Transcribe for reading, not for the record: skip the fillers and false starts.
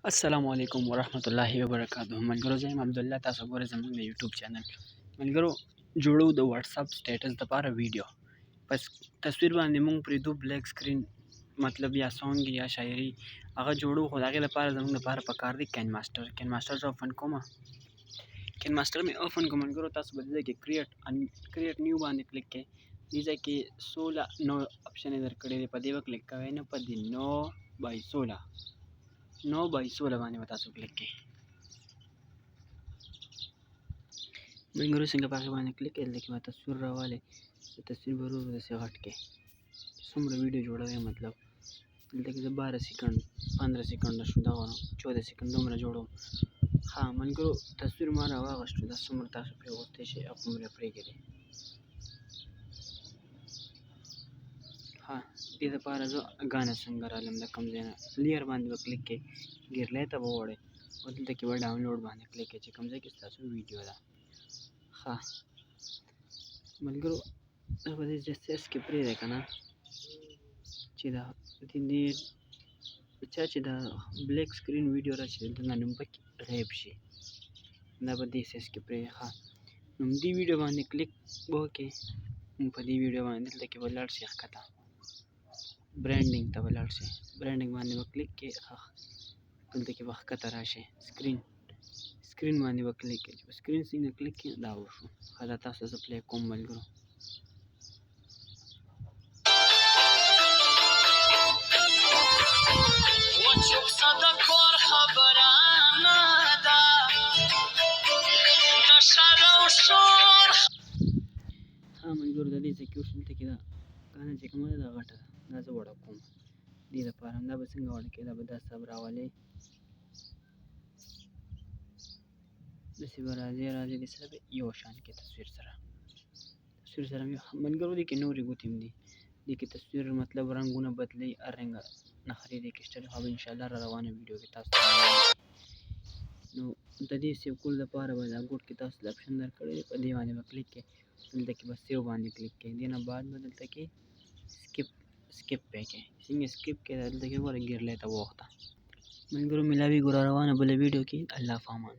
السلام علیکم ورحمت الله وبرکاته. ملګرو زه یم عبدالله، تاسو ګورئ زموږ د یوټیوب چینل. ملګرو جوړو د واتس اپ سټیټس دپاره ویډیو پس تصویر باندې مونږ پرېږدو بلیک سکرین، مطلب یا سونګ یا شاعري هغه جوړو، خو د هغې لپاره زموږ دپاره پکار دی کین ماسټر زه اوپن کومه. کین ماسټر مې اوپن کوم. ملګرو تاسو به دې ځای کې کریټ نیو باندې کلیک کړئ. دې ځای کې 16 نو اپشن یې درکړی دی، په دې به کلیک کوئ، نه په دې 9/16 باندې به تاسو کلیک کړئ. ملګرو څنګه په هغې باندې کلیک کړئ، دلته کې به تصویر راوالی، د تصویر به ورو ورو داسې غټ کړئ. څومره ویډیو جوړوئ مطلب دلته کې زه 12 سیکنډ 15 سیکنډه شو، دغه 14 سیکنډ دومره جوړوم. ها ملګرو تصویر ما راواغېستو، دا څومره تاسو پرې غوښتی شئ او څومره پرېږدئ. ها دې دپاره زه ګانه څنګه رالم، د کوم ځای نه لیر باندې به کلیک کړئ، ګیرلی ته به ووړئ او دلته کې به ډاونلوډ باندې کلیک کړئ چې کوم ځای کې ستاسو ویډیو ده. ها ملګرو دا به دې جسټس کې پرېږدئ که نه، چې دا چا چې دا بلیک سکرین ویډیو راشي دلته نه نوم پکې غیب شي، دا به دې سیس کې پرېږدئ. ها نو دې ویډیو باندې کلیک به وکړئ، په دې ویډیو باندې دلته کې به لاړ شئ ښکته برانډینګ ته به لاړ شئ، برانډینګ باندې به کلیک کړئ. دلته کې به ښکته راشئ سکرین باندې به کلیک کړئ، چې په سکرین څنګه کلیک کړئ دا وشو. ښه دا تاسو زه پلی کوم ملګرو. ها ملګرو د دې ځای کې وشو، دلته کې دا ګانا چې کومه ده دا غټه ده، دا زه وړه کوم دې دپاره. دا به څنګه وړه کړئ، دا به داسې به راولئ، داسې به راځئ دې سره به یو شان کې تصویر سره ملګرو دې کې نورې ګوتې هم دي، دې کې تصویر مطلب رنګونه بدلوي، هر رنګه نخرې دې کې شته دي، خو به انشاءالله را روانه ویډیو کې تاسو ته نو د دې سیو کولو دپاره به دا ګوټ کې تاسو د اپشن درکړی دی، په دې باندې به کلیک کړئ، دلته کې به سیو باندې کلیک کړئ. دې نه بعد به دلته کې سکیپ پې کړئ. څنګه سکیپ کړئ دلته کې وګورئ ګیرلی ته ووخته. ملګرو ملاویږو را روانه بله ویډیو کې. الله فامان.